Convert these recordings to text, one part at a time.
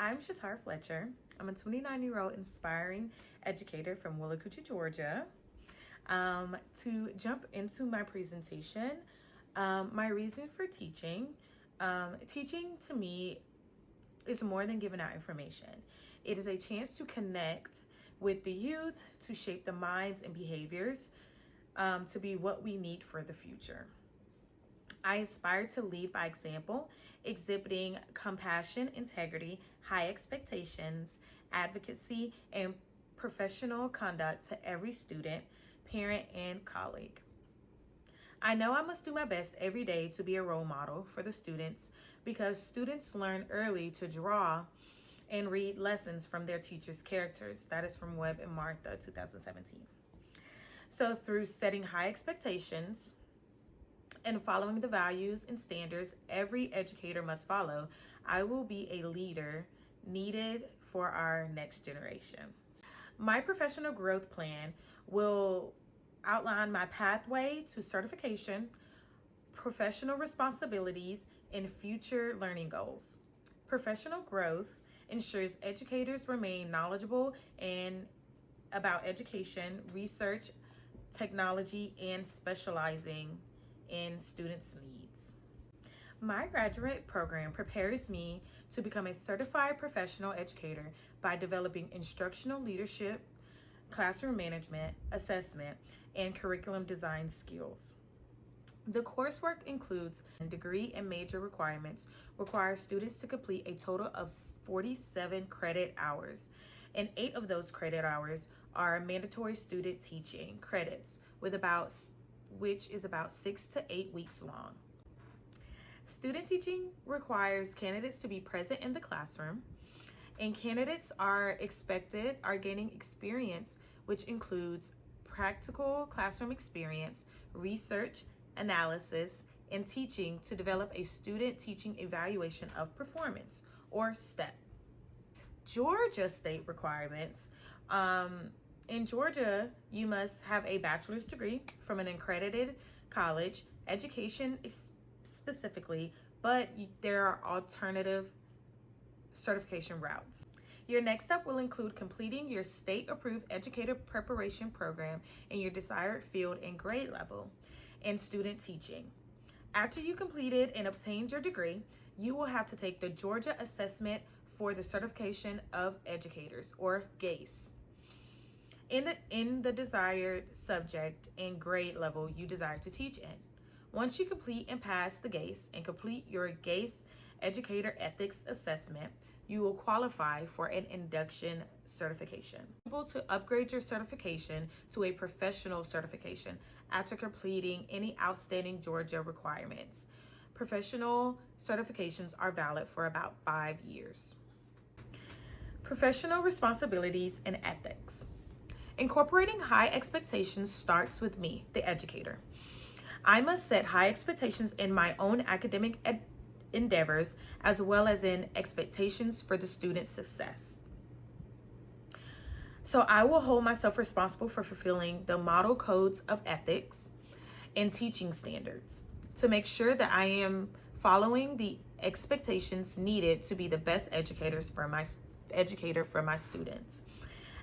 I'm Shatar Fletcher. I'm a 29-year-old inspiring educator from Willacoochee, Georgia. To jump into my presentation, my reason for teaching, teaching to me is more than giving out information. It is a chance to connect with the youth, to shape the minds and behaviors, to be what we need for the future. I aspire to lead by example, exhibiting compassion, integrity, high expectations, advocacy, and professional conduct to every student, parent, and colleague. I know I must do my best every day to be a role model for the students because students learn early to draw and read lessons from their teachers' characters. That is from Webb and Martha, 2017. So through setting high expectations, and following the values and standards every educator must follow, I will be a leader needed for our next generation. My professional growth plan will outline my pathway to certification, professional responsibilities, and future learning goals. Professional growth ensures educators remain knowledgeable and about education, research, technology, and specializing in students' needs. My graduate program prepares me to become a certified professional educator by developing instructional leadership, classroom management, assessment, and curriculum design skills. The coursework includes degree and major requirements, require students to complete a total of 47 credit hours, and 8 of those credit hours are mandatory student teaching credits, which is about 6 to 8 weeks long. Student teaching requires candidates to be present in the classroom, and candidates are gaining experience, which includes practical classroom experience, research, analysis, and teaching to develop a student teaching evaluation of performance, or STEP. Georgia state requirements. In Georgia, you must have a bachelor's degree from an accredited college, education specifically, but there are alternative certification routes. Your next step will include completing your state-approved educator preparation program in your desired field and grade level in student teaching. After you completed and obtained your degree, you will have to take the Georgia Assessment for the Certification of Educators, or GACE, in the desired subject and grade level you desire to teach in. Once you complete and pass the GACE and complete your GACE Educator Ethics Assessment, you will qualify for an induction certification. Able to upgrade your certification to a professional certification after completing any outstanding Georgia requirements. Professional certifications are valid for about 5 years. Professional responsibilities and ethics. Incorporating high expectations starts with me, the educator. I must set high expectations in my own academic endeavors, as well as in expectations for the student's success. So I will hold myself responsible for fulfilling the model codes of ethics and teaching standards to make sure that I am following the expectations needed to be the best educator for my students.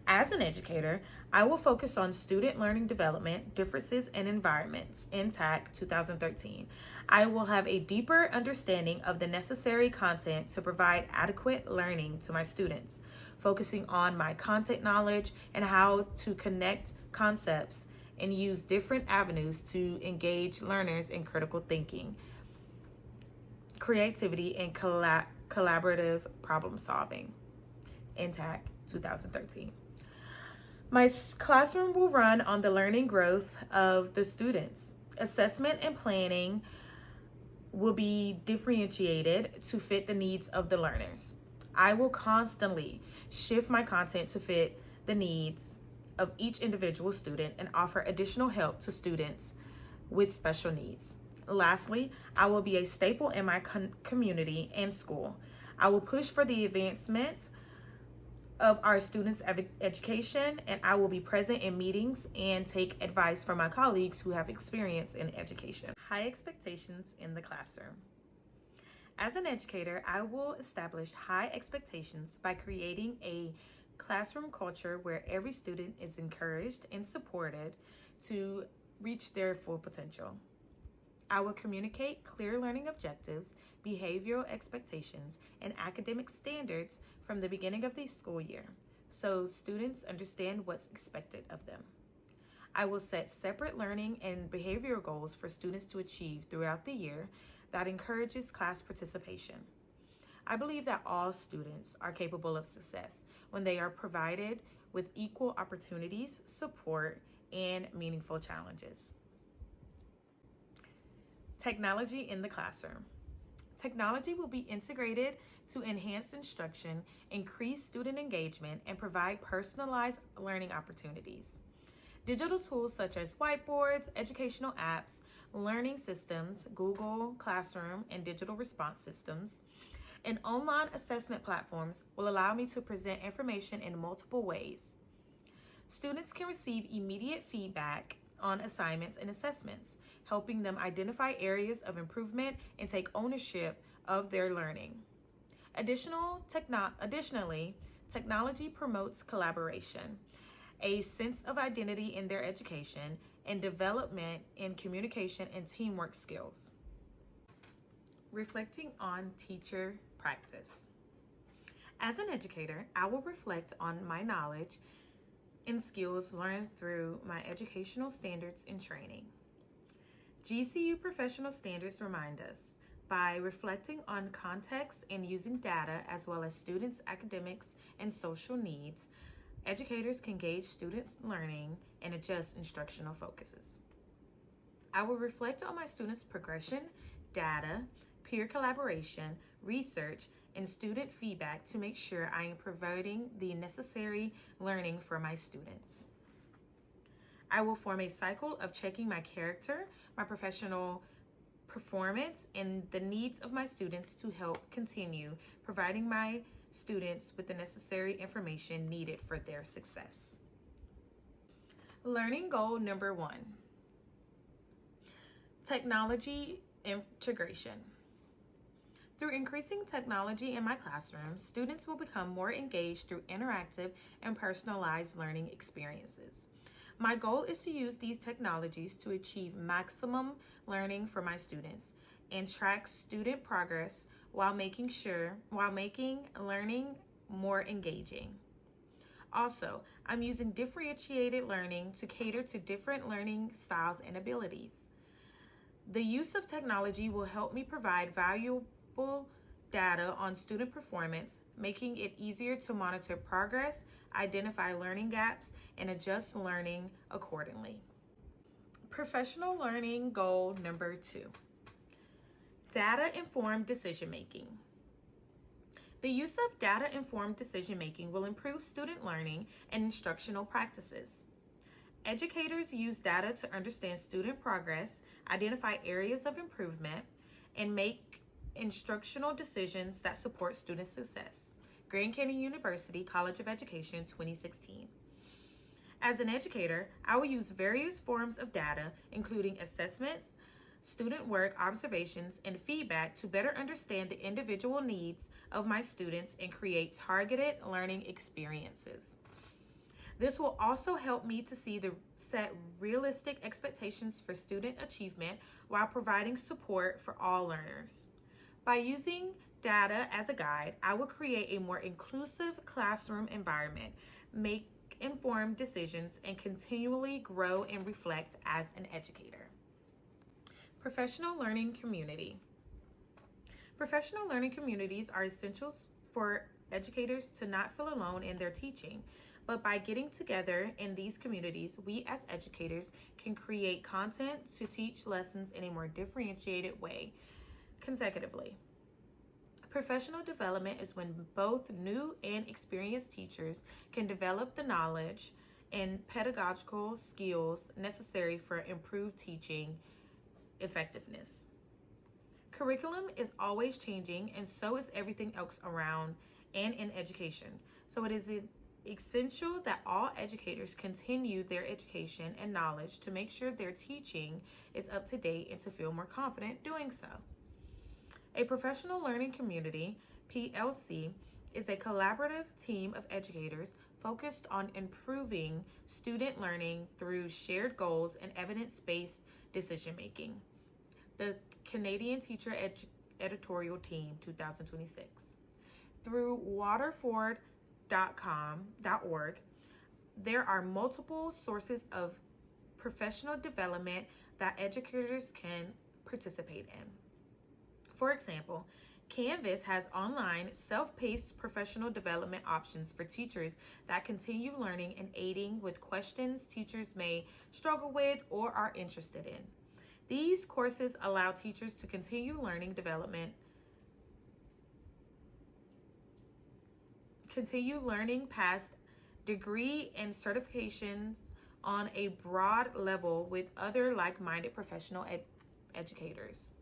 As an educator, I will focus on student learning development, differences and environments in TAC 2013. I will have a deeper understanding of the necessary content to provide adequate learning to my students, focusing on my content knowledge and how to connect concepts and use different avenues to engage learners in critical thinking, creativity, and collaborative problem solving in TAC 2013. My classroom will run on the learning growth of the students. Assessment and planning will be differentiated to fit the needs of the learners. I will constantly shift my content to fit the needs of each individual student and offer additional help to students with special needs. Lastly, I will be a staple in my community and school. I will push for the advancement of our students' education, and I will be present in meetings and take advice from my colleagues who have experience in education. High expectations in the classroom. As an educator, I will establish high expectations by creating a classroom culture where every student is encouraged and supported to reach their full potential. I will communicate clear learning objectives, behavioral expectations, and academic standards from the beginning of the school year so students understand what's expected of them. I will set separate learning and behavioral goals for students to achieve throughout the year that encourages class participation. I believe that all students are capable of success when they are provided with equal opportunities, support, and meaningful challenges. Technology in the classroom. Technology will be integrated to enhance instruction, increase student engagement, and provide personalized learning opportunities. Digital tools such as whiteboards, educational apps, learning systems, Google Classroom, and digital response systems, and online assessment platforms will allow me to present information in multiple ways. Students can receive immediate feedback on assignments and assessments, helping them identify areas of improvement and take ownership of their learning. Additionally, technology promotes collaboration, a sense of identity in their education, and development in communication and teamwork skills. Reflecting on teacher practice. As an educator, I will reflect on my knowledge and skills learned through my educational standards and training. GCU professional standards remind us by reflecting on context and using data as well as students' academics and social needs, educators can gauge students' learning and adjust instructional focuses. I will reflect on my students' progression, data, peer collaboration, research, and student feedback to make sure I am providing the necessary learning for my students. I will form a cycle of checking my character, my professional performance, and the needs of my students to help continue providing my students with the necessary information needed for their success. Learning goal number 1, technology integration. Through increasing technology in my classroom, students will become more engaged through interactive and personalized learning experiences. My goal is to use these technologies to achieve maximum learning for my students and track student progress while making learning more engaging. Also, I'm using differentiated learning to cater to different learning styles and abilities. The use of technology will help me provide valuable data on student performance, making it easier to monitor progress, identify learning gaps, and adjust learning accordingly. Professional learning goal number 2, data-informed decision-making. The use of data-informed decision-making will improve student learning and instructional practices. Educators use data to understand student progress, identify areas of improvement, and make instructional decisions that support student success. Grand Canyon University College of Education, 2016. As an educator, I will use various forms of data, including assessments, student work, observations, and feedback to better understand the individual needs of my students and create targeted learning experiences. This will also help me to set realistic expectations for student achievement while providing support for all learners. By using data as a guide, I will create a more inclusive classroom environment, make informed decisions, and continually grow and reflect as an educator. Professional learning community. Professional learning communities are essentials for educators to not feel alone in their teaching, but by getting together in these communities, we as educators can create content to teach lessons in a more differentiated way consecutively. Professional development is when both new and experienced teachers can develop the knowledge and pedagogical skills necessary for improved teaching effectiveness. Curriculum is always changing, and so is everything else around and in education. So it is essential that all educators continue their education and knowledge to make sure their teaching is up to date and to feel more confident doing so. A professional learning community, PLC, is a collaborative team of educators focused on improving student learning through shared goals and evidence-based decision-making. The Canadian Teacher Editorial Team 2026. Through waterford.org, there are multiple sources of professional development that educators can participate in. For example, Canvas has online, self-paced professional development options for teachers that continue learning and aiding with questions teachers may struggle with or are interested in. These courses allow teachers to continue learning past degree and certifications on a broad level with other like-minded professional educators.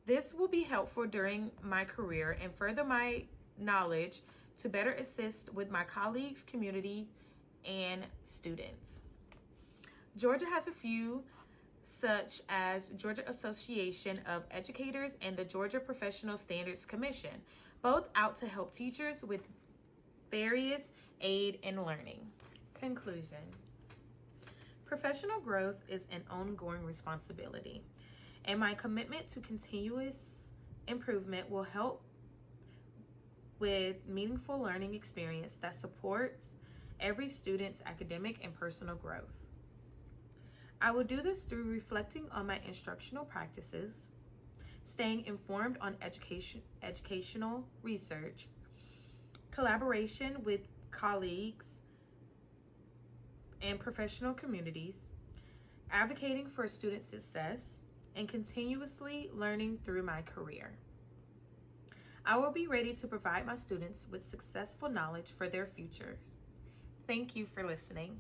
This will be helpful during my career and further my knowledge to better assist with my colleagues, community, and students. Georgia has a few, such as Georgia Association of Educators and the Georgia Professional Standards Commission, both out to help teachers with various aid in learning. Conclusion. Professional growth is an ongoing responsibility, and my commitment to continuous improvement will help with meaningful learning experience that supports every student's academic and personal growth. I will do this through reflecting on my instructional practices, staying informed on educational research, collaboration with colleagues and professional communities, advocating for student success, and continuously learning through my career. I will be ready to provide my students with successful knowledge for their futures. Thank you for listening.